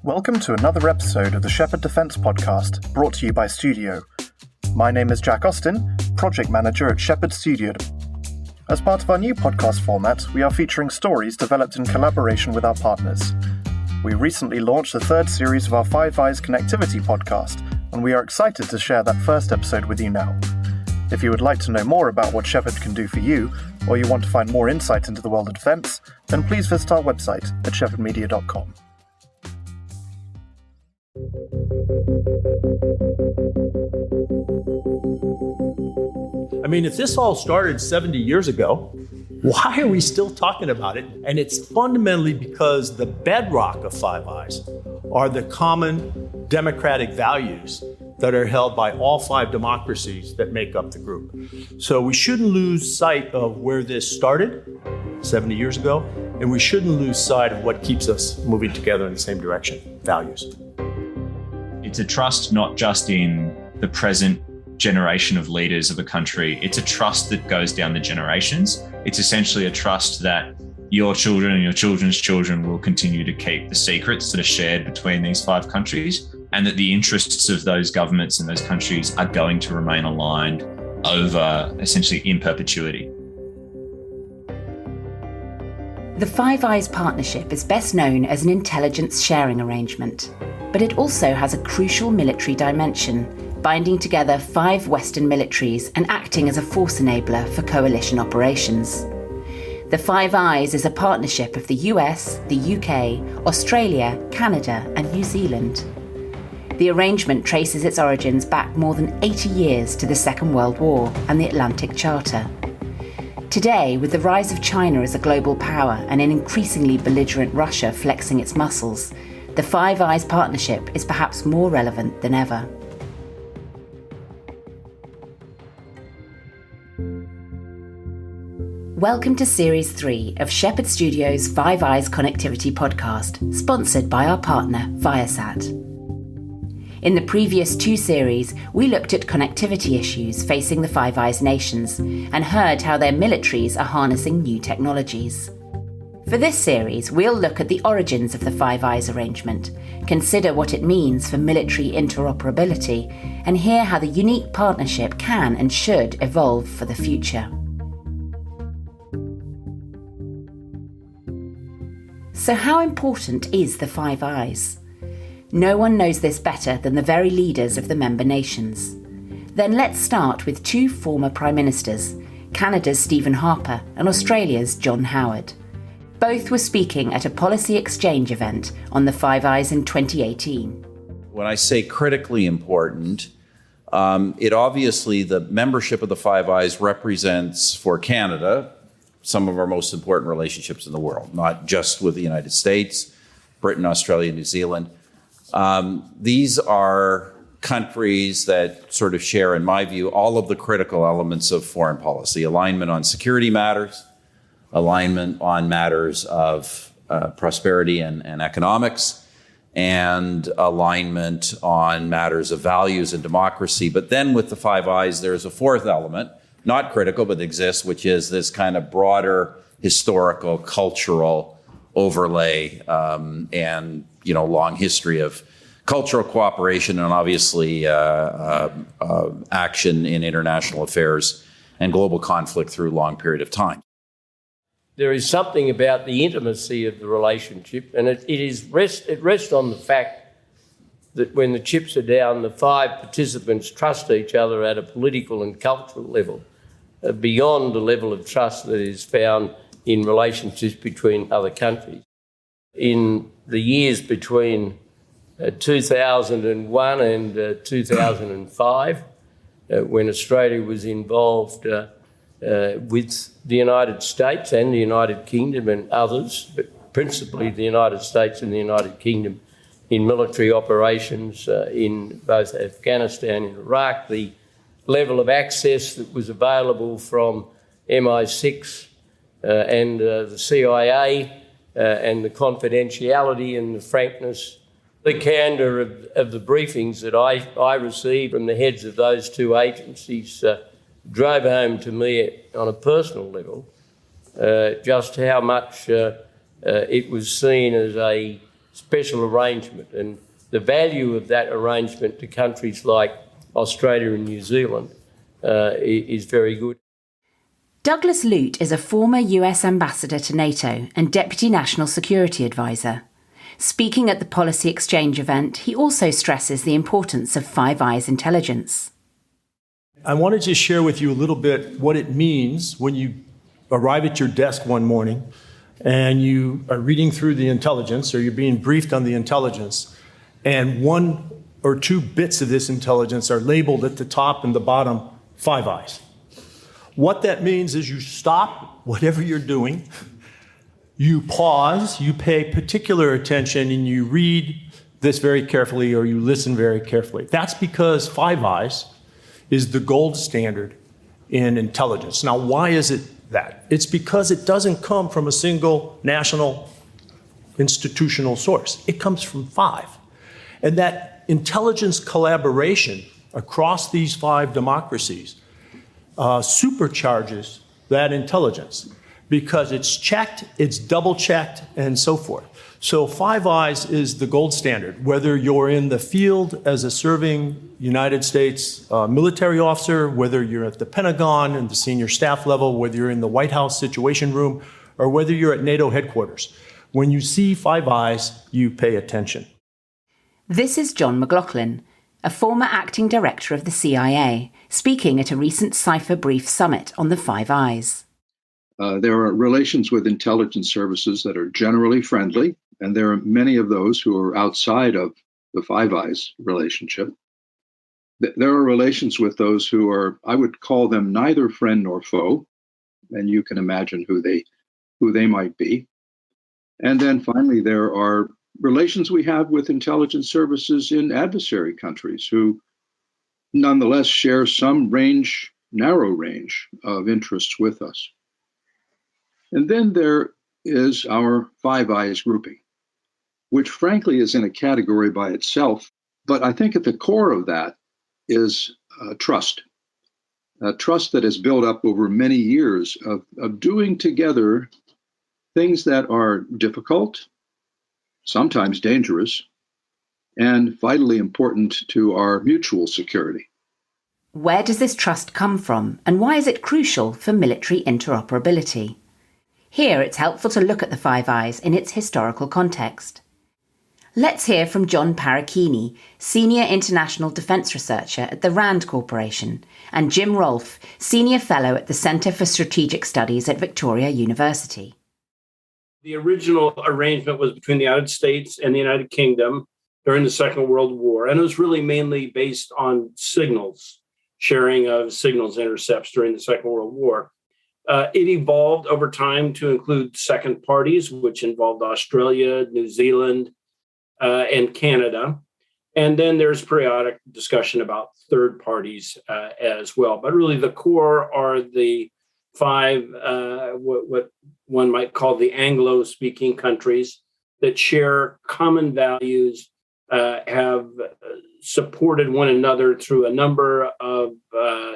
Welcome to another episode of the Shephard Defence Podcast, brought to you by Studio. My name is Jack Austin, Project Manager at Shephard Studio. As part of our new podcast format, we are featuring stories developed in collaboration with our partners. We recently launched the third series of our Five Eyes Connectivity podcast, and we are excited to share that first episode with you now. If you would like to know more about what Shephard can do for you, or you want to find more insight into the world of defence, then please visit our website at shephardmedia.com. I mean, if this all started 70 years ago, why are we still talking about it? And it's fundamentally because the bedrock of Five Eyes are the common democratic values that are held by all five democracies that make up the group. So we shouldn't lose sight of where this started 70 years ago, and we shouldn't lose sight of what keeps us moving together in the same direction, values. It's a trust not just in the present generation of leaders of a country. It's a trust that goes down the generations. It's essentially a trust that your children and your children's children will continue to keep the secrets that are shared between these five countries, and that the interests of those governments and those countries are going to remain aligned over essentially in perpetuity. The Five Eyes partnership is best known as an intelligence sharing arrangement, but it also has a crucial military dimension, binding together five Western militaries and acting as a force enabler for coalition operations. The Five Eyes is a partnership of the US, the UK, Australia, Canada, and New Zealand. The arrangement traces its origins back more than 80 years to the Second World War and the Atlantic Charter. Today, with the rise of China as a global power and an increasingly belligerent Russia flexing its muscles, the Five Eyes partnership is perhaps more relevant than ever. Welcome to Series 3 of Shephard Studio's Five Eyes Connectivity Podcast, sponsored by our partner, Viasat. In the previous two series, we looked at connectivity issues facing the Five Eyes nations and heard how their militaries are harnessing new technologies. For this series, we'll look at the origins of the Five Eyes arrangement, consider what it means for military interoperability, and hear how the unique partnership can and should evolve for the future. So how important is the Five Eyes? No one knows this better than the very leaders of the member nations. Then let's start with two former Prime Ministers, Canada's Stephen Harper and Australia's John Howard. Both were speaking at a policy exchange event on the Five Eyes in 2018. When I say critically important, it obviously, the membership of the Five Eyes represents for Canada some of our most important relationships in the world, not just with the United States, Britain, Australia, New Zealand. These are countries that sort of share, in my view, all of the critical elements of foreign policy: alignment on security matters, alignment on matters of prosperity and economics, and alignment on matters of values and democracy. But then with the Five Eyes, there's a fourth element, not critical, but exists, which is this kind of broader historical, cultural overlay and long history of cultural cooperation and obviously action in international affairs and global conflict through a long period of time. There is something about the intimacy of the relationship, and it rests on the fact that when the chips are down, the five participants trust each other at a political and cultural level, beyond the level of trust that is found in relationships between other countries. In the years between 2001 and 2005, when Australia was involved with the United States and the United Kingdom and others, but principally the United States and the United Kingdom in military operations in both Afghanistan and Iraq, the level of access that was available from MI6 and the CIA and the confidentiality and the frankness, the candour of the briefings that I received from the heads of those two agencies drove home to me on a personal level just how much it was seen as a special arrangement, and the value of that arrangement to countries like Australia and New Zealand is very good. Douglas Lute is a former US ambassador to NATO and Deputy National Security Advisor. Speaking at the Policy Exchange event, he also stresses the importance of Five Eyes intelligence. I wanted to share with you a little bit what it means when you arrive at your desk one morning and you are reading through the intelligence, or you're being briefed on the intelligence, and one or two bits of this intelligence are labeled at the top and the bottom, Five Eyes. What that means is you stop whatever you're doing, you pause, you pay particular attention, and you read this very carefully, or you listen very carefully. That's because Five Eyes is the gold standard in intelligence. Now, why is it that? It's because it doesn't come from a single national institutional source. It comes from five. And that intelligence collaboration across these five democracies supercharges that intelligence because it's checked, it's double checked, and so forth. So Five Eyes is the gold standard. Whether you're in the field as a serving United States military officer, whether you're at the Pentagon and the senior staff level, whether you're in the White House Situation Room, or whether you're at NATO headquarters, when you see Five Eyes, you pay attention. This is John McLaughlin, a former acting director of the CIA, speaking at a recent Cypher Brief summit on the Five Eyes. There are relations with intelligence services that are generally friendly, and there are many of those who are outside of the Five Eyes relationship. There are relations with those who are, I would call them neither friend nor foe, and you can imagine who they might be. And then finally, there are relations we have with intelligence services in adversary countries who nonetheless share some range, narrow range of interests with us. And then there is our Five Eyes grouping, which frankly is in a category by itself. But I think at the core of that is trust, trust that is built up over many years of doing together things that are difficult, sometimes dangerous, and vitally important to our mutual security. Where does this trust come from, and why is it crucial for military interoperability? Here, it's helpful to look at the Five Eyes in its historical context. Let's hear from John Parachini, Senior International Defence Researcher at the RAND Corporation, and Jim Rolfe, Senior Fellow at the Centre for Strategic Studies at Victoria University. The original arrangement was between the United States and the United Kingdom during the Second World War, and it was really mainly based on signals, sharing of signals intercepts during the Second World War. It evolved over time to include second parties, which involved Australia, New Zealand, and Canada. And then there's periodic discussion about third parties as well. But really the core are the five, what one might call the Anglo-speaking countries that share common values, have supported one another through a number of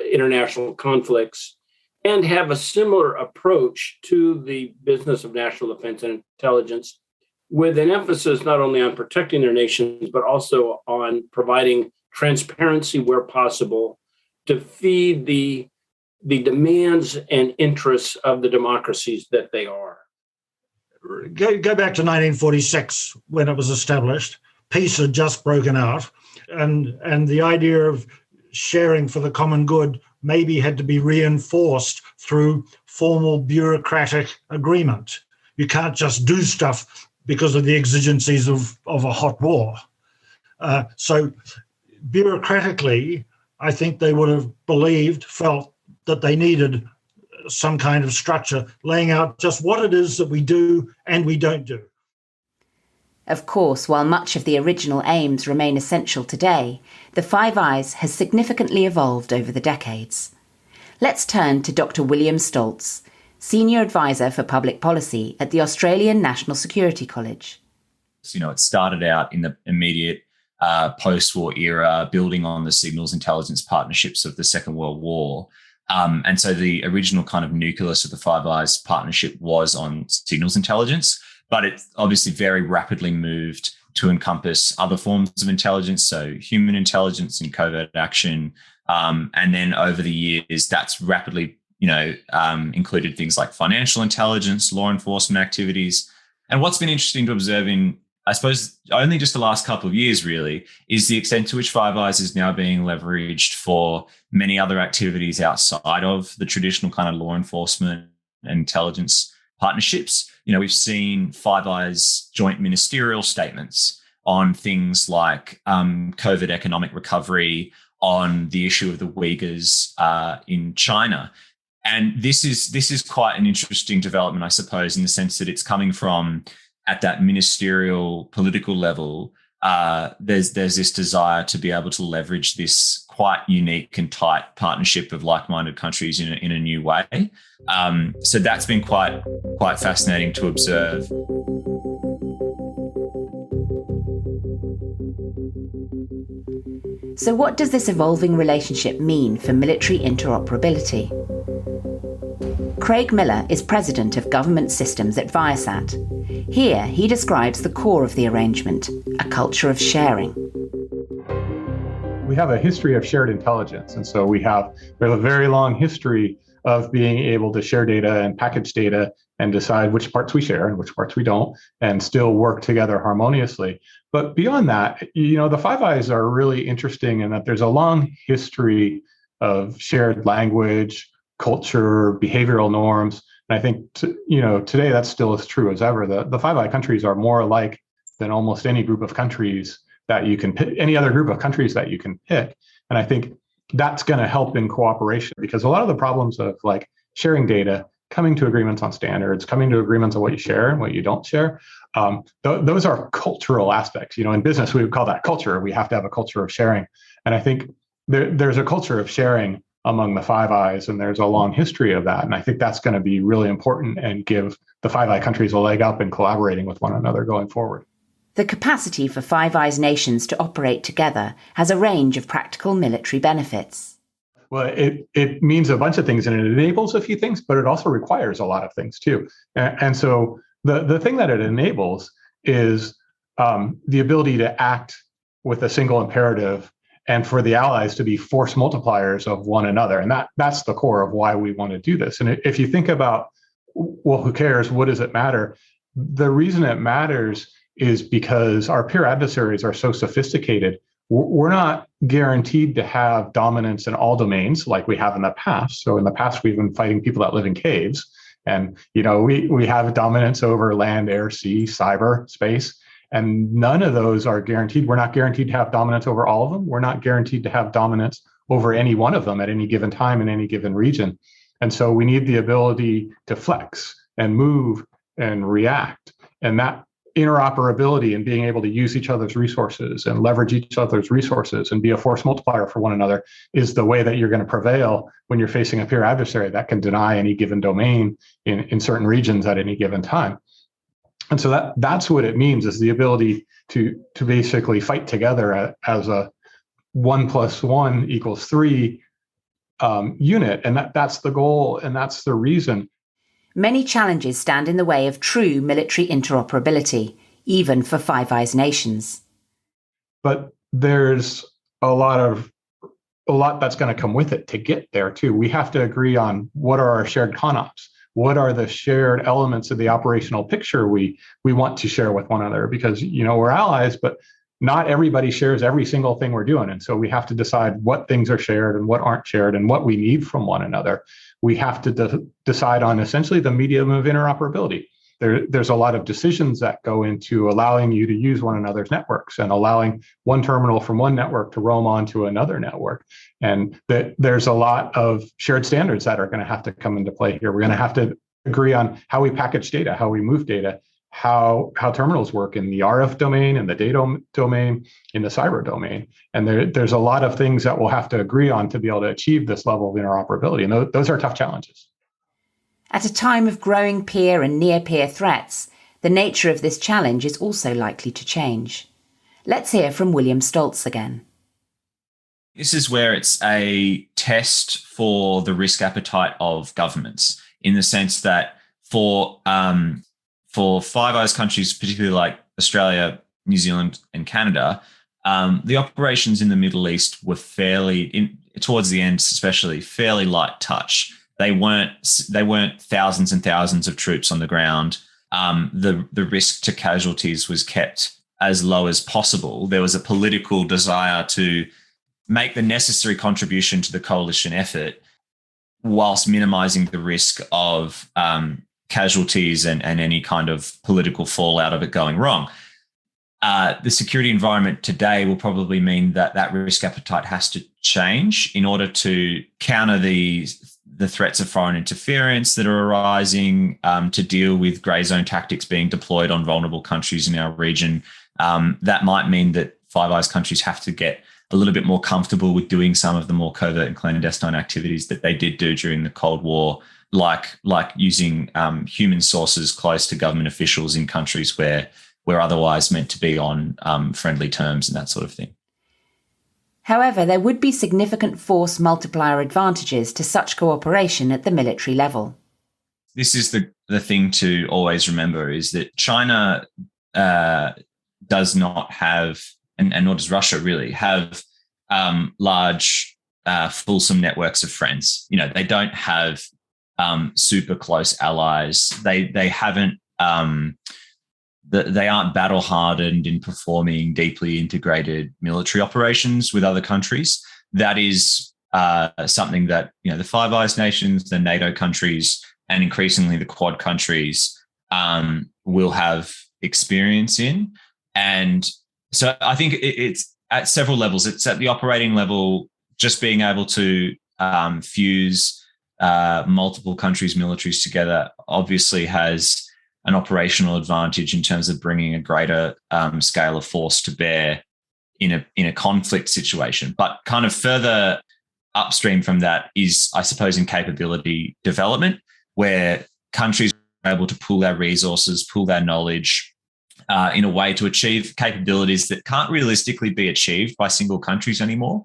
international conflicts, and have a similar approach to the business of national defense and intelligence, with an emphasis not only on protecting their nations, but also on providing transparency where possible to feed the demands and interests of the democracies that they are. Go back to 1946 when it was established. Peace had just broken out, and the idea of sharing for the common good maybe had to be reinforced through formal bureaucratic agreement. You can't just do stuff because of the exigencies of a hot war. So bureaucratically, I think they would have felt that they needed some kind of structure, laying out just what it is that we do and we don't do. Of course, while much of the original aims remain essential today, the Five Eyes has significantly evolved over the decades. Let's turn to Dr. William Stoltz, Senior Advisor for Public Policy at the Australian National Security College. It started out in the immediate post-war era, building on the signals intelligence partnerships of the Second World War. And so the original kind of nucleus of the Five Eyes partnership was on signals intelligence. but it's obviously very rapidly moved to encompass other forms of intelligence, so human intelligence and covert action. And then over the years, that's rapidly, included things like financial intelligence, law enforcement activities. And what's been interesting to observe in, I suppose, only just the last couple of years really, is the extent to which Five Eyes is now being leveraged for many other activities outside of the traditional kind of law enforcement and intelligence partnerships. We've seen Five Eyes joint ministerial statements on things like COVID economic recovery, on the issue of the Uyghurs in China. And this is quite an interesting development, I suppose, in the sense that it's coming from, at that ministerial political level, there's this desire to be able to leverage this quite unique and tight partnership of like-minded countries in a new way. So that's been quite fascinating to observe. So what does this evolving relationship mean for military interoperability? Craig Miller is president of government systems at Viasat. Here, he describes the core of the arrangement, a culture of sharing. We have a history of shared intelligence, and so we have a very long history of being able to share data and package data and decide which parts we share and which parts we don't, and still work together harmoniously. But beyond that, the Five Eyes are really interesting in that there's a long history of shared language, culture, behavioral norms. And I think, today that's still as true as ever. The Five Eye countries are more alike than almost any group of countries that you can pick, any other group of countries that you can pick. And I think that's going to help in cooperation, because a lot of the problems of like sharing data, coming to agreements on standards, coming to agreements on what you share and what you don't share, those are cultural aspects. In business, we would call that culture. We have to have a culture of sharing. And I think there's a culture of sharing among the Five Eyes, and there's a long history of that. And I think that's going to be really important and give the Five Eye countries a leg up in collaborating with one another going forward. The capacity for Five Eyes nations to operate together has a range of practical military benefits. Well, it means a bunch of things, and it enables a few things, but it also requires a lot of things too. And so the thing that it enables is the ability to act with a single imperative, and for the allies to be force multipliers of one another. And that's the core of why we want to do this. And if you think about, well, who cares? What does it matter? The reason it matters is because our peer adversaries are so sophisticated. We're not guaranteed to have dominance in all domains like we have in the past. So in the past, we've been fighting people that live in caves. And, we have dominance over land, air, sea, cyber, space. And none of those are guaranteed. We're not guaranteed to have dominance over all of them. We're not guaranteed to have dominance over any one of them at any given time in any given region. And so we need the ability to flex and move and react. And that interoperability and being able to use each other's resources and leverage each other's resources and be a force multiplier for one another is the way that you're going to prevail when you're facing a peer adversary that can deny any given domain in certain regions at any given time. And so that's what it means, is the ability to basically fight together as a 1 + 1 = 3 unit. And that's the goal, and that's the reason. Many challenges stand in the way of true military interoperability, even for Five Eyes nations. But there's a lot that's going to come with it to get there too. We have to agree on what are our shared CONOPS. What are the shared elements of the operational picture we want to share with one another? Because, we're allies, but not everybody shares every single thing we're doing. And so we have to decide what things are shared and what aren't shared and what we need from one another. We have to decide on essentially the medium of interoperability. There's a lot of decisions that go into allowing you to use one another's networks and allowing one terminal from one network to roam onto another network. And there's a lot of shared standards that are going to have to come into play here. We're going to have to agree on how we package data, how we move data, how terminals work in the RF domain, in the data domain, in the cyber domain. And there's a lot of things that we'll have to agree on to be able to achieve this level of interoperability. And those are tough challenges. At a time of growing peer and near-peer threats, the nature of this challenge is also likely to change. Let's hear from William Stoltz again. This is where it's a test for the risk appetite of governments, in the sense that for for Five Eyes countries, particularly like Australia, New Zealand, and Canada, the operations in the Middle East were towards the end, especially fairly light touch. They weren't thousands and thousands of troops on the ground. The risk to casualties was kept as low as possible. There was a political desire to make the necessary contribution to the coalition effort whilst minimizing the risk of casualties and any kind of political fallout of it going wrong. The security environment today will probably mean that risk appetite has to change in order to counter the threats of foreign interference that are arising, to deal with grey zone tactics being deployed on vulnerable countries in our region. That might mean that Five Eyes countries have to get a little bit more comfortable with doing some of the more covert and clandestine activities that they did do during the Cold War, like using human sources close to government officials in countries where we're otherwise meant to be on friendly terms and that sort of thing. However, there would be significant force multiplier advantages to such cooperation at the military level. This is the thing to always remember, is that China does not have, and nor does Russia really, have large, fulsome networks of friends. You know, they don't have super close allies. They haven't... They aren't battle hardened in performing deeply integrated military operations with other countries. That is something that, you know, the Five Eyes nations, the NATO countries, and increasingly the Quad countries will have experience in. And so I think it's at several levels. It's at the operating level, just being able to fuse multiple countries' militaries together obviously has an operational advantage in terms of bringing a greater scale of force to bear in a conflict situation. But kind of further upstream from that is, I suppose, in capability development, where countries are able to pool their resources, pool their knowledge in a way to achieve capabilities that can't realistically be achieved by single countries anymore.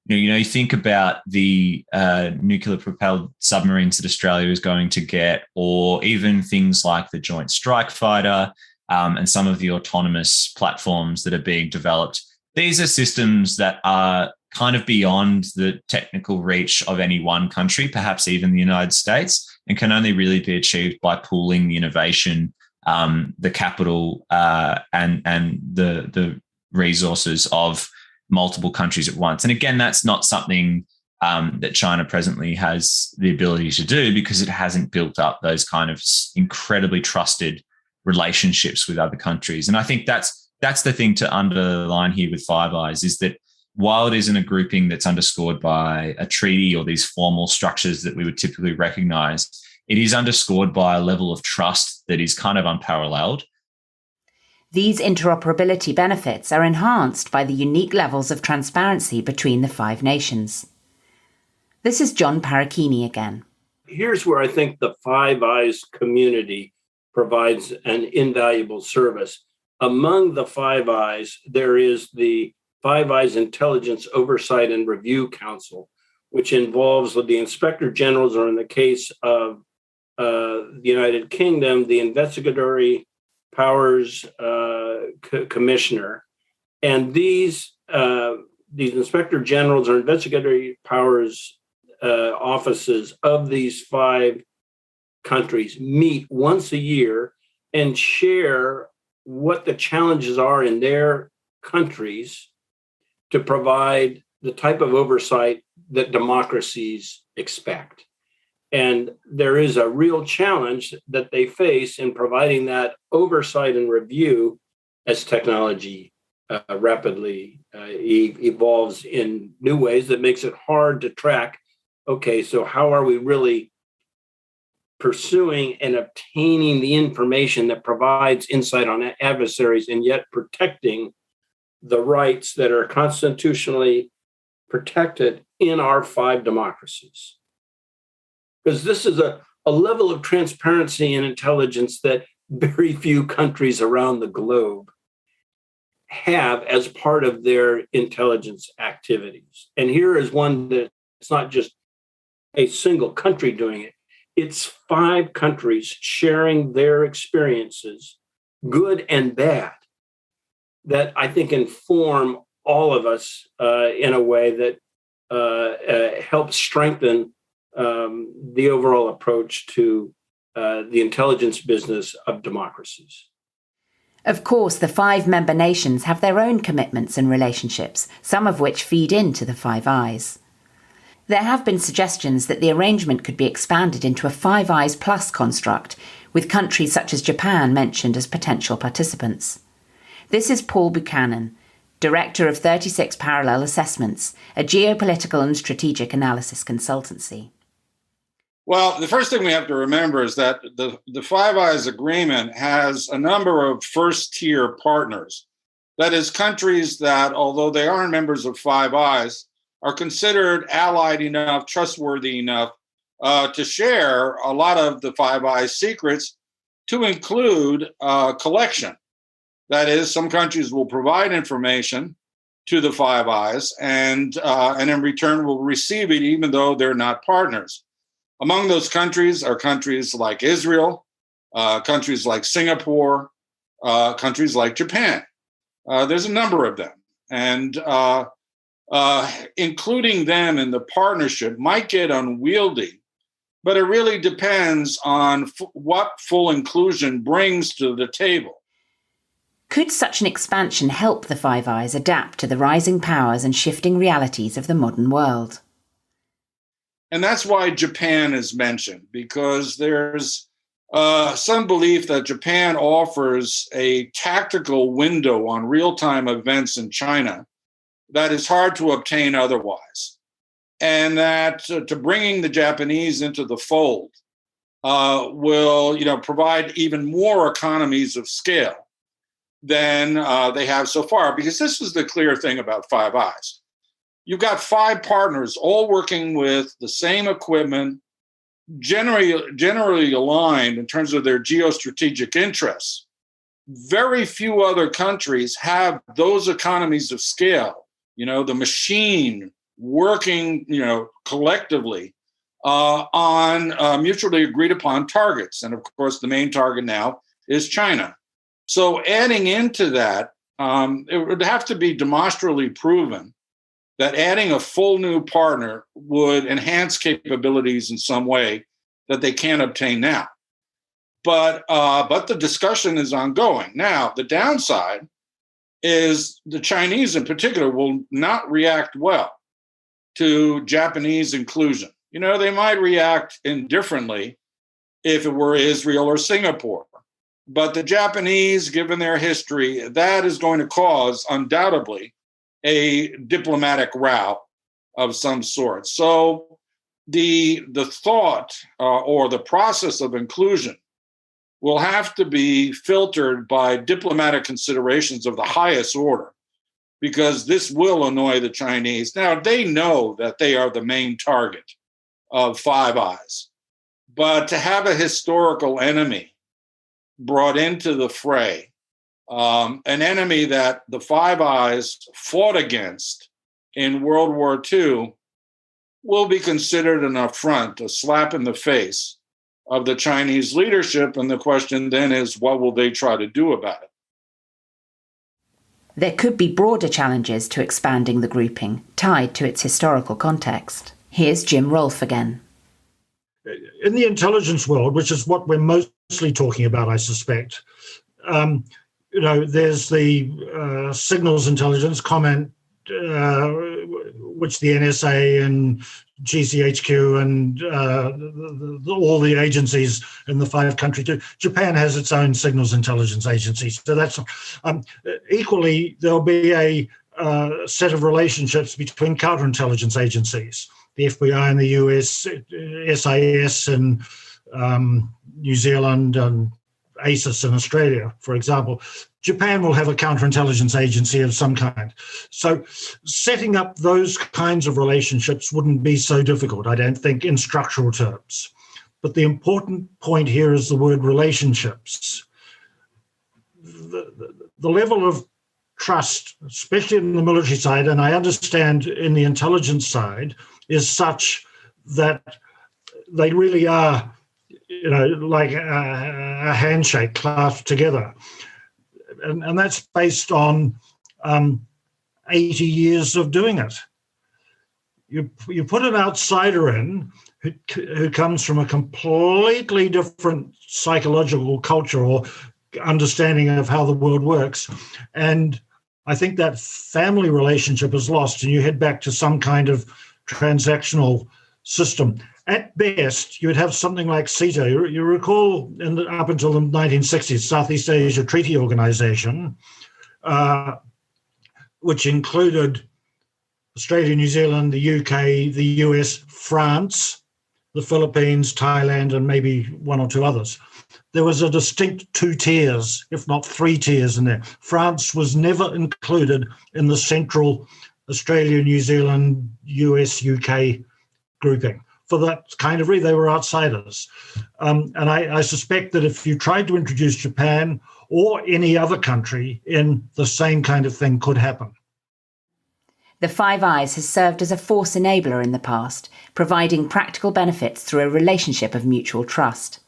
You think about the nuclear-propelled submarines that Australia is going to get, or even things like the Joint Strike Fighter and some of the autonomous platforms that are being developed. These are systems that are kind of beyond the technical reach of any one country, perhaps even the United States, and can only really be achieved by pooling the innovation, the capital, and the resources of multiple countries at once. And again, that's not something that China presently has the ability to do, because it hasn't built up those kind of incredibly trusted relationships with other countries. And I think that's the thing to underline here with Five Eyes, is that while it isn't a grouping that's underscored by a treaty or these formal structures that we would typically recognize, it is underscored by a level of trust that is kind of unparalleled. These interoperability benefits are enhanced by the unique levels of transparency between the five nations. This is John Parachini again. Here's where I think the Five Eyes community provides an invaluable service. Among the Five Eyes, there is the Five Eyes Intelligence Oversight and Review Council, which involves the Inspector Generals, or in the case of the United Kingdom, the Investigatory Powers Commissioner. And these Inspector Generals or Investigatory Powers offices of these five countries meet once a year and share what the challenges are in their countries to provide the type of oversight that democracies expect. And there is a real challenge that they face in providing that oversight and review as technology rapidly evolves in new ways that makes it hard to track. Okay, so how are we really pursuing and obtaining the information that provides insight on adversaries and yet protecting the rights that are constitutionally protected in our five democracies? Because this is a level of transparency and intelligence that very few countries around the globe have as part of their intelligence activities. And here is one that it's not just a single country doing it. It's 5 countries sharing their experiences, good and bad, that I think inform all of us in a way that helps strengthen the overall approach to the intelligence business of democracies. Of course, the 5 member nations have their own commitments and relationships, some of which feed into the Five Eyes. There have been suggestions that the arrangement could be expanded into a Five Eyes Plus construct, with countries such as Japan mentioned as potential participants. This is Paul Buchanan, Director of 36 Parallel Assessments, a geopolitical and strategic analysis consultancy. Well, the first thing we have to remember is that the Five Eyes Agreement has a number of first-tier partners. That is, countries that, although they aren't members of Five Eyes, are considered allied enough, trustworthy enough to share a lot of the Five Eyes secrets, to include collection. That is, some countries will provide information to the Five Eyes and in return will receive it even though they're not partners. Among those countries are countries like Israel, countries like Singapore, countries like Japan. There's a number of them. And including them in the partnership might get unwieldy, but it really depends on what full inclusion brings to the table. Could such an expansion help the Five Eyes adapt to the rising powers and shifting realities of the modern world? And that's why Japan is mentioned, because there's some belief that Japan offers a tactical window on real-time events in China that is hard to obtain otherwise. And that to bringing the Japanese into the fold will, provide even more economies of scale than they have so far. Because this is the clear thing about Five Eyes. You've got 5 partners all working with the same equipment, generally aligned in terms of their geostrategic interests. Very few other countries have those economies of scale. The machine working, collectively on mutually agreed upon targets. And of course, the main target now is China. So adding into that, it would have to be demonstrably proven that adding a full new partner would enhance capabilities in some way that they can't obtain now. But the discussion is ongoing. Now, the downside is the Chinese in particular will not react well to Japanese inclusion. They might react indifferently if it were Israel or Singapore. But the Japanese, given their history, that is going to cause undoubtedly a diplomatic row of some sort. So the thought or the process of inclusion will have to be filtered by diplomatic considerations of the highest order, because this will annoy the Chinese. Now, they know that they are the main target of Five Eyes, but to have a historical enemy brought into the fray, an enemy that the Five Eyes fought against in World War II, will be considered an affront, a slap in the face of the Chinese leadership. And the question then is, what will they try to do about it? There could be broader challenges to expanding the grouping, tied to its historical context. Here's Jim Rolfe again. In the intelligence world, which is what we're mostly talking about, I suspect, there's the signals intelligence comment, which the NSA and GCHQ and all the agencies in the 5 countries do. Japan has its own signals intelligence agency. So that's equally, there'll be a set of relationships between counterintelligence agencies, the FBI in the US, SIS in New Zealand, and ASIS in Australia, for example. Japan will have a counterintelligence agency of some kind. So setting up those kinds of relationships wouldn't be so difficult, I don't think, in structural terms. But the important point here is the word relationships. The level of trust, especially in the military side, and I understand in the intelligence side, is such that they really are like a handshake clasped together. And that's based on 80 years of doing it. You put an outsider in who comes from a completely different psychological culture or understanding of how the world works, and I think that family relationship is lost, and you head back to some kind of transactional system. At best, you would have something like CETA. You recall up until the 1960s, Southeast Asia Treaty Organization, which included Australia, New Zealand, the UK, the US, France, the Philippines, Thailand, and maybe one or two others. There was a distinct 2 tiers, if not 3 tiers in there. France was never included in the central Australia, New Zealand, US, UK grouping. For that kind of reason, they were outsiders. And I suspect that if you tried to introduce Japan or any other country in, the same kind of thing could happen. The Five Eyes has served as a force enabler in the past, providing practical benefits through a relationship of mutual trust.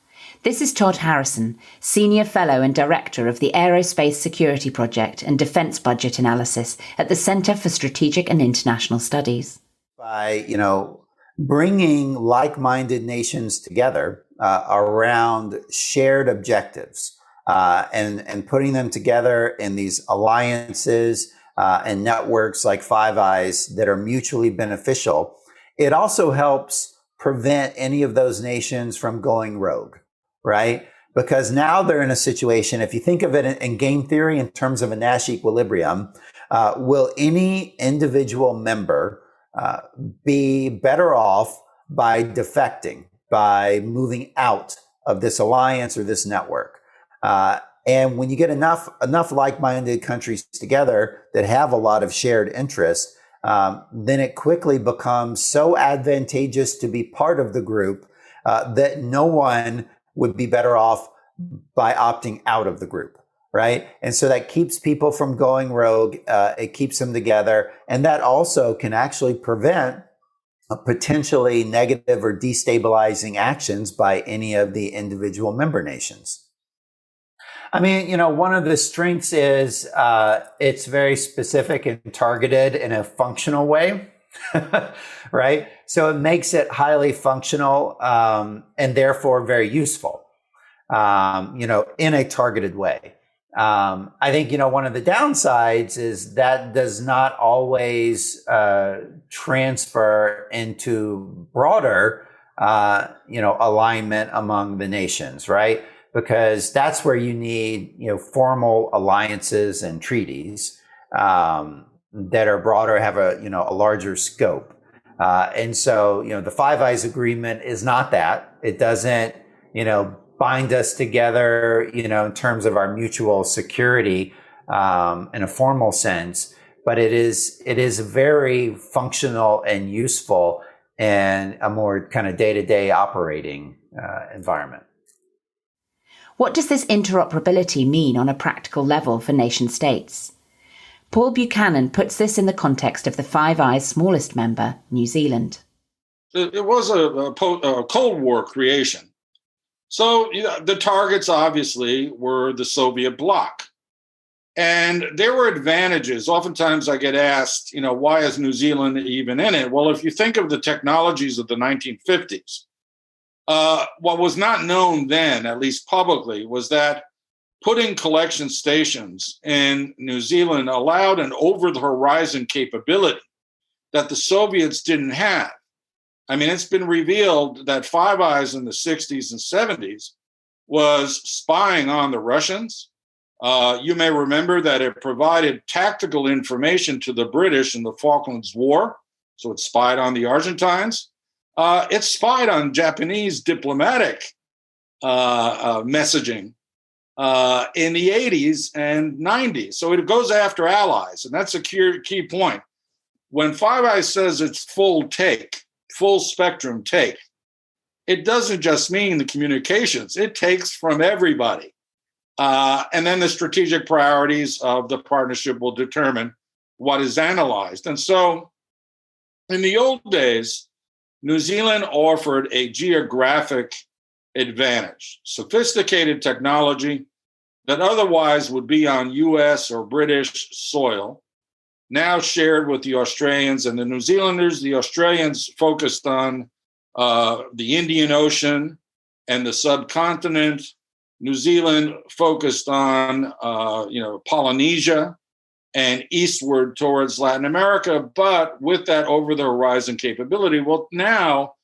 This is Todd Harrison, Senior Fellow and Director of the Aerospace Security Project and Defence Budget Analysis at the Centre for Strategic and International Studies. By, bringing like-minded nations together around shared objectives and putting them together in these alliances and networks like Five Eyes that are mutually beneficial, it also helps prevent any of those nations from going rogue, right? Because now they're in a situation, if you think of it in game theory in terms of a Nash equilibrium, will any individual member be better off by defecting, by moving out of this alliance or this network? And when you get enough like-minded countries together that have a lot of shared interest, then it quickly becomes so advantageous to be part of the group that no one would be better off by opting out of the group, right? And so that keeps people from going rogue. It keeps them together. And that also can actually prevent potentially negative or destabilizing actions by any of the individual member nations. I mean, one of the strengths is it's very specific and targeted in a functional way, right? So it makes it highly functional and therefore very useful, in a targeted way. I think, one of the downsides is that does not always transfer into broader, alignment among the nations, right? Because that's where you need, formal alliances and treaties that are broader, have a larger scope. And so, the Five Eyes Agreement is not that. It doesn't, bind us together, in terms of our mutual security in a formal sense. But it is very functional and useful in a more kind of day-to-day operating environment. What does this interoperability mean on a practical level for nation states? Paul Buchanan puts this in the context of the Five Eyes' smallest member, New Zealand. It was a Cold War creation. So the targets obviously were the Soviet bloc. And there were advantages. Oftentimes I get asked, why is New Zealand even in it? Well, if you think of the technologies of the 1950s, what was not known then, at least publicly, was that putting collection stations in New Zealand allowed an over-the-horizon capability that the Soviets didn't have. I mean, it's been revealed that Five Eyes in the 60s and 70s was spying on the Russians. You may remember that it provided tactical information to the British in the Falklands War. So it spied on the Argentines. It spied on Japanese diplomatic messaging in the 80s and 90s. So it goes after allies. And that's a key point. When Five Eyes says it's full spectrum take, it doesn't just mean the communications. It takes from everybody. And then the strategic priorities of the partnership will determine what is analyzed. And so in the old days, New Zealand offered a geographic advantage. Sophisticated technology that otherwise would be on US or British soil, now shared with the Australians and the New Zealanders. The Australians focused on the Indian Ocean and the subcontinent. New Zealand focused on Polynesia and eastward towards Latin America, but with that over-the-horizon capability. Well, now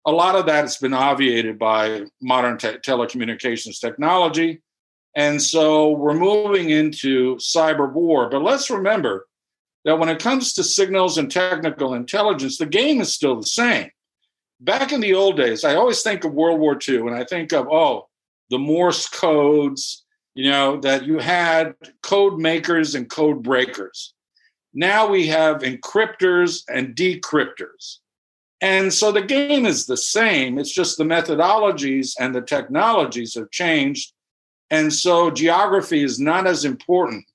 a lot of that has been obviated by modern telecommunications technology. And so we're moving into cyber war. But let's remember that when it comes to signals and technical intelligence, the game is still the same. Back in the old days, I always think of World War II, and I think of, the Morse codes, that you had code makers and code breakers. Now we have encryptors and decryptors. And so the game is the same. It's just the methodologies and the technologies have changed. And so geography is not as important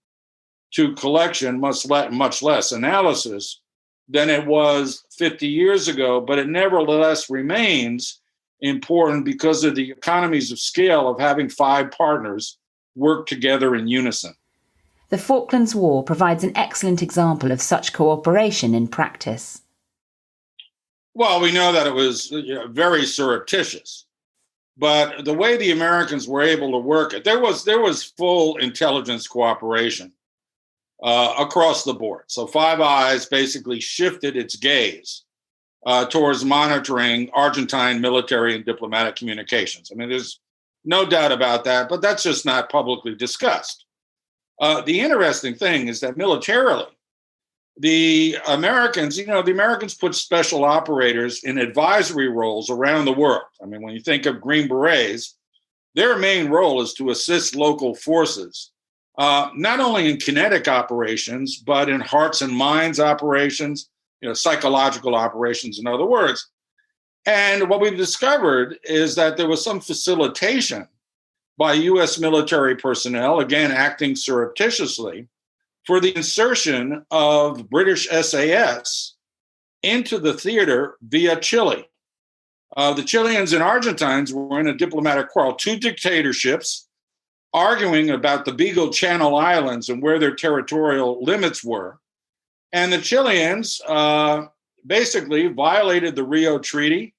to collection, much less analysis, than it was 50 years ago. But it nevertheless remains important because of the economies of scale of having 5 partners work together in unison. The Falklands War provides an excellent example of such cooperation in practice. Well, we know that it was very surreptitious, but the way the Americans were able to work it, there was full intelligence cooperation across the board. So Five Eyes basically shifted its gaze towards monitoring Argentine military and diplomatic communications. I mean, there's no doubt about that, but that's just not publicly discussed. The interesting thing is that militarily, the Americans put special operators in advisory roles around the world. I mean, when you think of Green Berets, their main role is to assist local forces, not only in kinetic operations, but in hearts and minds operations, psychological operations, in other words. And what we've discovered is that there was some facilitation by U.S. military personnel, again, acting surreptitiously, for the insertion of British SAS into the theater via Chile. The Chileans and Argentines were in a diplomatic quarrel, 2 dictatorships arguing about the Beagle Channel Islands and where their territorial limits were. And the Chileans basically violated the Rio Treaty,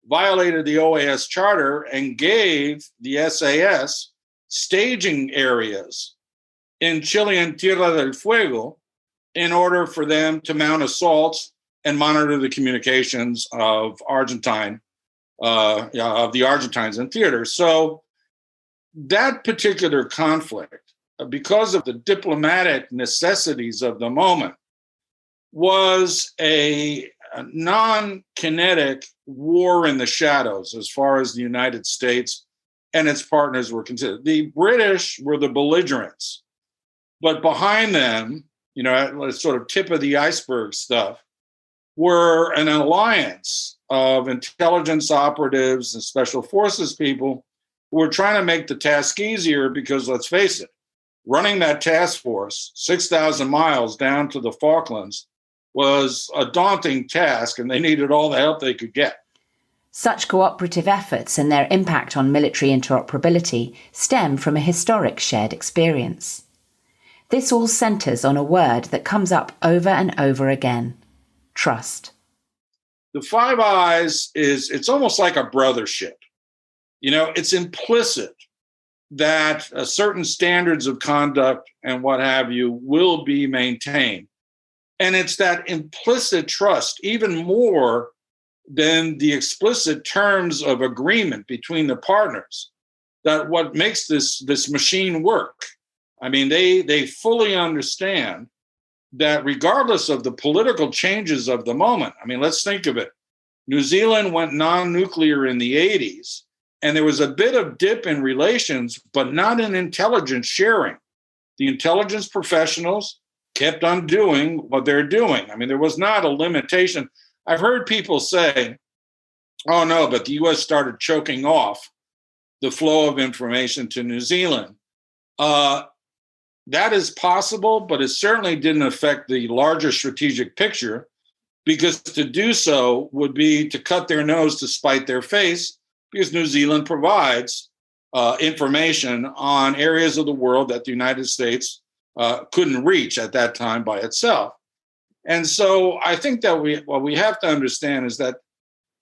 violated the OAS Charter, and gave the SAS staging areas in Chilean Tierra del Fuego in order for them to mount assaults and monitor the communications of the Argentines in theater. So that particular conflict, because of the diplomatic necessities of the moment, was a non-kinetic war in the shadows as far as the United States and its partners were considered. The British were the belligerents, but behind them, sort of tip of the iceberg stuff, were an alliance of intelligence operatives and special forces people who were trying to make the task easier because, let's face it, running that task force 6,000 miles down to the Falklands was a daunting task, and they needed all the help they could get. Such cooperative efforts and their impact on military interoperability stem from a historic shared experience. This all centres on a word that comes up over and over again: trust. The Five Eyes it's almost like a brothership. It's implicit that certain standards of conduct and what have you will be maintained. And it's that implicit trust, even more than the explicit terms of agreement between the partners, that what makes this machine work. I mean, they fully understand that regardless of the political changes of the moment, I mean, let's think of it. New Zealand went non-nuclear in the 80s, and there was a bit of dip in relations, but not in intelligence sharing. The intelligence professionals kept on doing what they're doing. I mean, there was not a limitation. I've heard people say, oh no, but the US started choking off the flow of information to New Zealand. That is possible, but it certainly didn't affect the larger strategic picture, because to do so would be to cut their nose to spite their face, because New Zealand provides information on areas of the world that the United States couldn't reach at that time by itself. And so I think that what we have to understand is that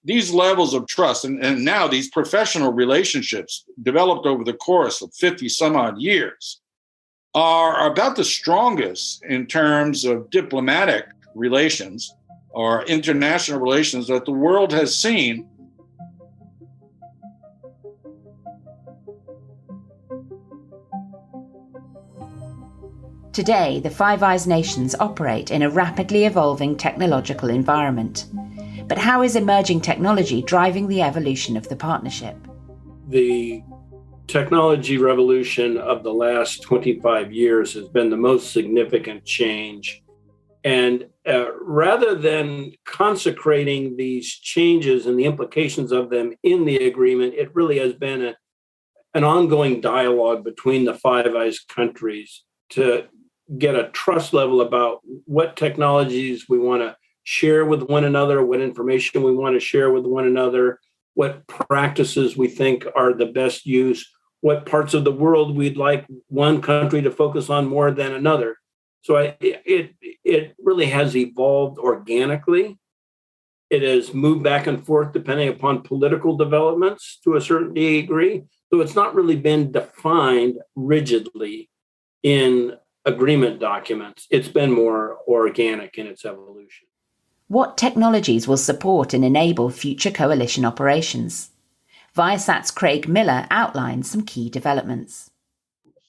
these levels of trust and now these professional relationships developed over the course of 50 some odd years are about the strongest in terms of diplomatic relations or international relations that the world has seen. Today, the Five Eyes nations operate in a rapidly evolving technological environment. But how is emerging technology driving the evolution of the partnership? The technology revolution of the last 25 years has been the most significant change. And rather than consecrating these changes and the implications of them in the agreement, it really has been an ongoing dialogue between the Five Eyes countries to get a trust level about what technologies we want to share with one another, what information we want to share with one another, what practices we think are the best use, what parts of the world we'd like one country to focus on more than another. So it really has evolved organically. It has moved back and forth depending upon political developments to a certain degree. So it's not really been defined rigidly in agreement documents. It's been more organic in its evolution. What technologies will support and enable future coalition operations? Viasat's Craig Miller outlines some key developments.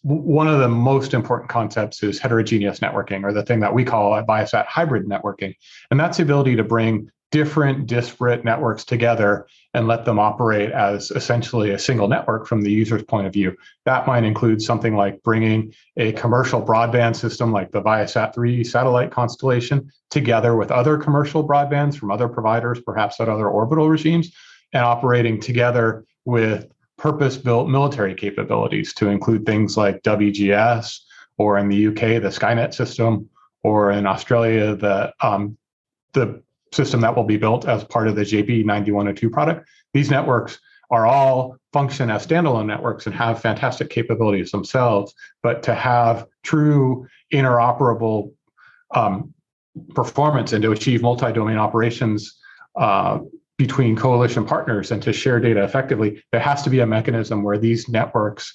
One of the most important concepts is heterogeneous networking, or the thing that we call at Viasat hybrid networking. And that's the ability to bring different disparate networks together and let them operate as essentially a single network from the user's point of view. That might include something like bringing a commercial broadband system like the Viasat-3 satellite constellation together with other commercial broadbands from other providers, perhaps at other orbital regimes, and operating together with purpose-built military capabilities to include things like WGS, or in the UK, the Skynet system, or in Australia, the system that will be built as part of the JB9102 product. These networks are all function as standalone networks and have fantastic capabilities themselves, but to have true interoperable performance and to achieve multi-domain operations between coalition partners and to share data effectively, there has to be a mechanism where these networks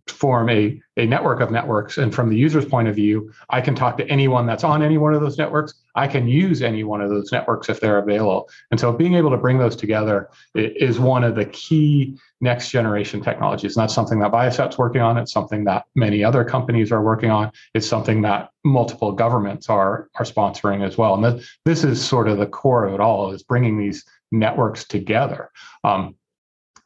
form a network of networks. And from the user's point of view, I can talk to anyone that's on any one of those networks. I can use any one of those networks if they're available. And so being able to bring those together is one of the key next generation technologies. And that's something that Viasat's working on. It's something that many other companies are working on. It's something that multiple governments are sponsoring as well. And this is sort of the core of it all, is bringing these networks together.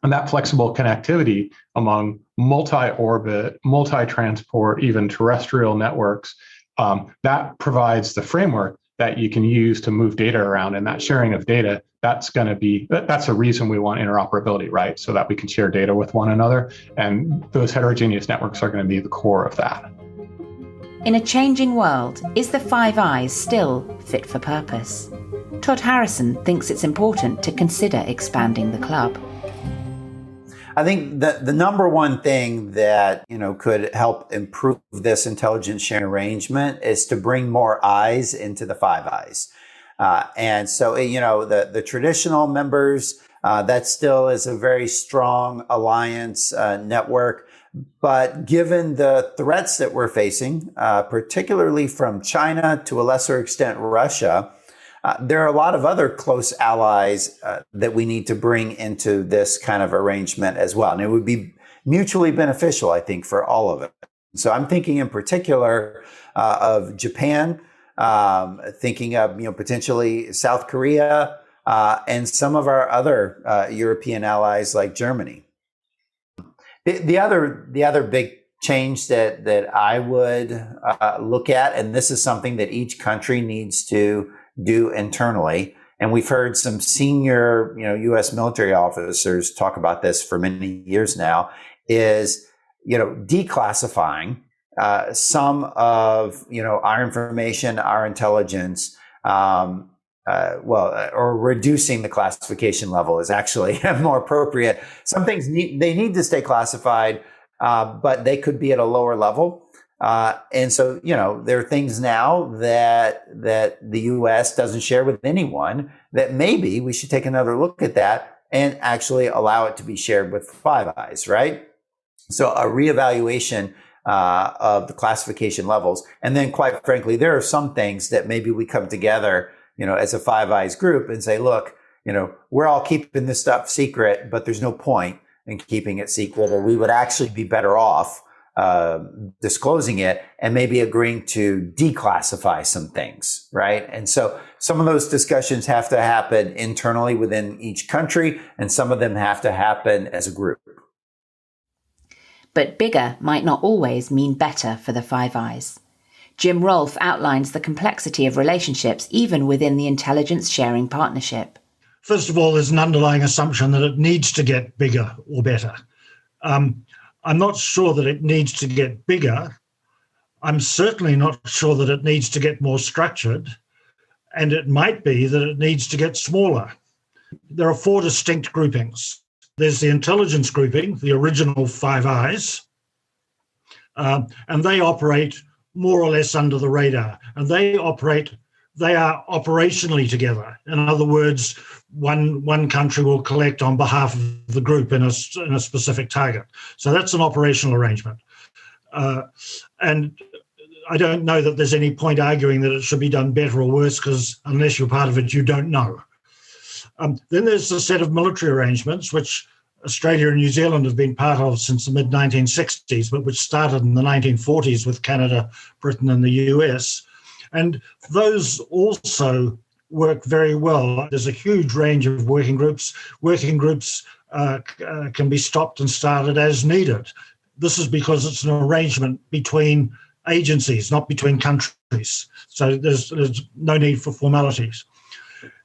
And that flexible connectivity among multi-orbit, multi-transport, even terrestrial networks, that provides the framework that you can use to move data around. And that sharing of data, that's a reason we want interoperability, right? So that we can share data with one another. And those heterogeneous networks are going to be the core of that. In a changing world, is the Five Eyes still fit for purpose? Todd Harrison thinks it's important to consider expanding the club. I think the number one thing that could help improve this intelligence sharing arrangement is to bring more eyes into the Five Eyes, and so the traditional members, that still is a very strong alliance network. But given the threats that we're facing, particularly from China, to a lesser extent Russia, there are a lot of other close allies that we need to bring into this kind of arrangement as well. And it would be mutually beneficial, I think, for all of it. So I'm thinking in particular of Japan, thinking of potentially South Korea, and some of our other European allies like Germany. The other big change that I would look at, and this is something that each country needs to do internally, and we've heard some senior U.S. military officers talk about this for many years now, is declassifying some of our information, our intelligence, or reducing the classification level is actually more appropriate. Some things need to stay classified, but they could be at a lower level. And so, there are things now that the U.S. doesn't share with anyone that maybe we should take another look at that and actually allow it to be shared with Five Eyes, right? So a reevaluation of the classification levels. And then, quite frankly, there are some things that maybe we come together, as a Five Eyes group and say, look, we're all keeping this stuff secret, but there's no point in keeping it secret, or we would actually be better off disclosing it and maybe agreeing to declassify some things, right? And so some of those discussions have to happen internally within each country, and some of them have to happen as a group. But bigger might not always mean better for the Five Eyes. Jim Rolfe outlines the complexity of relationships even within the intelligence sharing partnership. First of all, there's an underlying assumption that it needs to get bigger or better. I'm not sure that it needs to get bigger. I'm certainly not sure that it needs to get more structured. And it might be that it needs to get smaller. There are 4 distinct groupings. There's the intelligence grouping, the original Five Eyes, and they operate more or less under the radar. And they are operationally together. In other words, one country will collect on behalf of the group in a specific target. So that's an operational arrangement. And I don't know that there's any point arguing that it should be done better or worse, because unless you're part of it, you don't know. Then there's a set of military arrangements, which Australia and New Zealand have been part of since the mid-1960s, but which started in the 1940s with Canada, Britain, and the US. And those also work very well. There's a huge range of working groups. Working groups can be stopped and started as needed. This is because it's an arrangement between agencies, not between countries. So there's no need for formalities.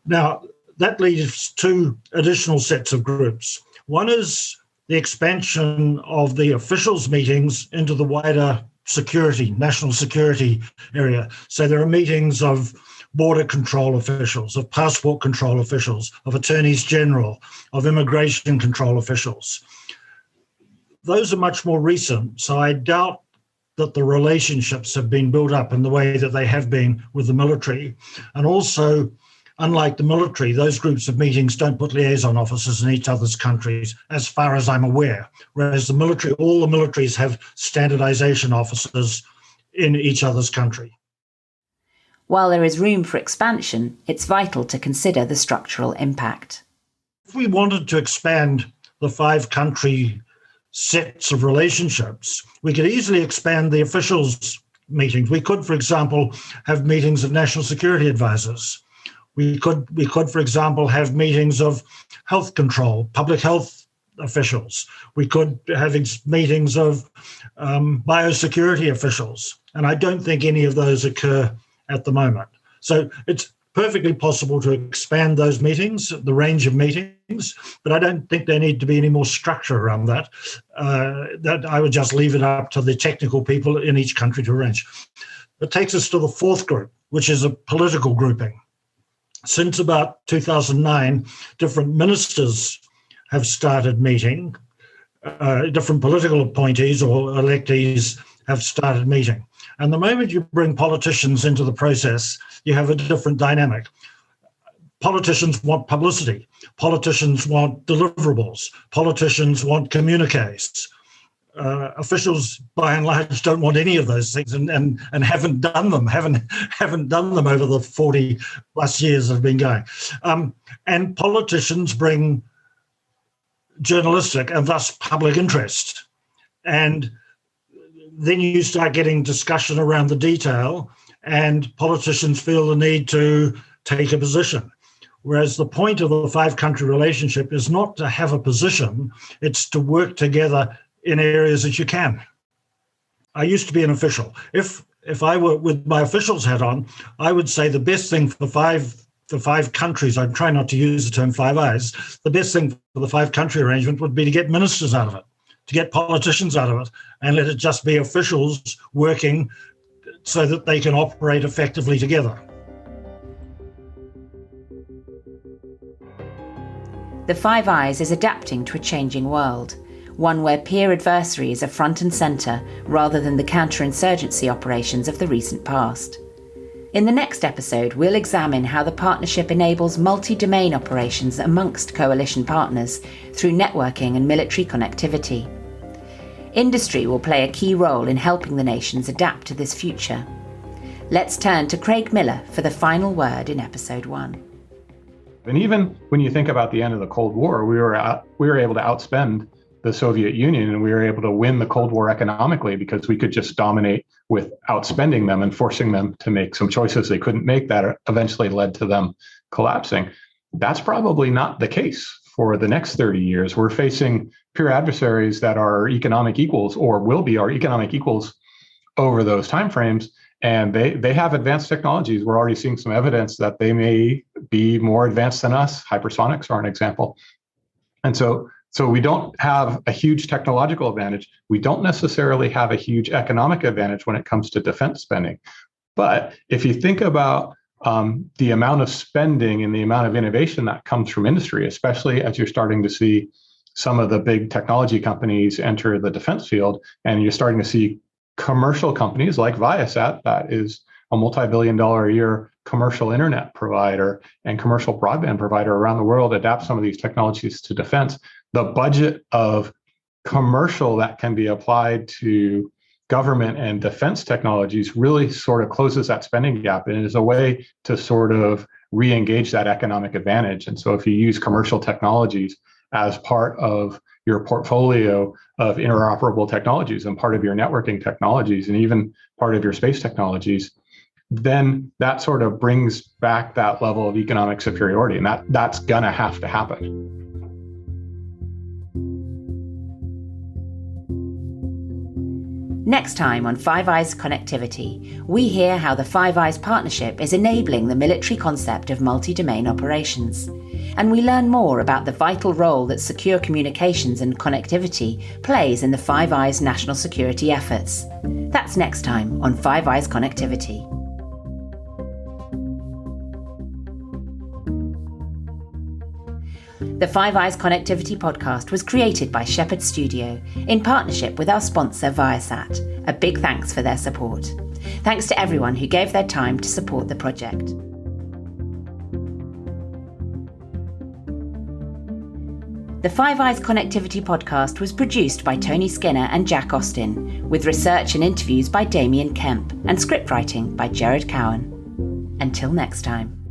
Now, that leaves 2 additional sets of groups. One is the expansion of the officials' meetings into the wider security, national security area. So there are meetings of border control officials, of passport control officials, of attorneys general, of immigration control officials. Those are much more recent, so I doubt that the relationships have been built up in the way that they have been with the military. And also, unlike the military, those groups of meetings don't put liaison officers in each other's countries, as far as I'm aware. Whereas the military, all the militaries have standardization officers in each other's country. While there is room for expansion, it's vital to consider the structural impact. If we wanted to expand the 5-country sets of relationships, we could easily expand the officials' meetings. We could, for example, have meetings of national security advisors. We could, for example, have meetings of health control, public health officials. We could have meetings of biosecurity officials. And I don't think any of those occur at the moment. So it's perfectly possible to expand those meetings, the range of meetings, but I don't think there need to be any more structure around that. That I would just leave it up to the technical people in each country to arrange. It takes us to the 4th group, which is a political grouping. Since about 2009, different ministers have started meeting. Different political appointees or electees have started meeting. And the moment you bring politicians into the process, you have a different dynamic. Politicians want publicity. Politicians want deliverables. Politicians want communiques. Officials, by and large, don't want any of those things and haven't done them. Haven't done them over the 40 plus years that have been going. And politicians bring journalistic and thus public interest. And then you start getting discussion around the detail, and politicians feel the need to take a position. Whereas the point of the 5-country relationship is not to have a position, it's to work together in areas that you can. I used to be an official. If I were with my official's hat on, I would say the best thing for the 5 countries, I'm trying not to use the term Five Eyes, the best thing for the 5-country arrangement would be to get ministers out of it, to get politicians out of it, and let it just be officials working so that they can operate effectively together. The Five Eyes is adapting to a changing world, one where peer adversaries are front and centre rather than the counterinsurgency operations of the recent past. In the next episode, we'll examine how the partnership enables multi-domain operations amongst coalition partners through networking and military connectivity. Industry will play a key role in helping the nations adapt to this future. Let's turn to Craig Miller for the final word in episode 1. And even when you think about the end of the Cold War, we were able to outspend the Soviet Union, and we were able to win the Cold War economically because we could just dominate with outspending them and forcing them to make some choices they couldn't make that eventually led to them collapsing. That's probably not the case for the next 30 years. We're facing peer adversaries that are economic equals or will be our economic equals over those timeframes. And they have advanced technologies. We're already seeing some evidence that they may be more advanced than us. Hypersonics are an example. And so we don't have a huge technological advantage. We don't necessarily have a huge economic advantage when it comes to defense spending. But if you think about the amount of spending and the amount of innovation that comes from industry, especially as you're starting to see some of the big technology companies enter the defense field, and you're starting to see commercial companies like Viasat, that is a multi-billion-dollar a year commercial internet provider and commercial broadband provider around the world, adapt some of these technologies to defense. The budget of commercial that can be applied to government and defense technologies really sort of closes that spending gap and is a way to sort of re-engage that economic advantage. And so if you use commercial technologies as part of your portfolio of interoperable technologies and part of your networking technologies and even part of your space technologies, then that sort of brings back that level of economic superiority. And that's gonna have to happen. Next time on Five Eyes Connectivity, we hear how the Five Eyes partnership is enabling the military concept of multi-domain operations. And we learn more about the vital role that secure communications and connectivity plays in the Five Eyes national security efforts. That's next time on Five Eyes Connectivity. The Five Eyes Connectivity podcast was created by Shephard Studio in partnership with our sponsor Viasat. A big thanks for their support. Thanks to everyone who gave their time to support the project. The Five Eyes Connectivity podcast was produced by Tony Skinner and Jack Austin, with research and interviews by Damien Kemp and script writing by Jared Cowan. Until next time.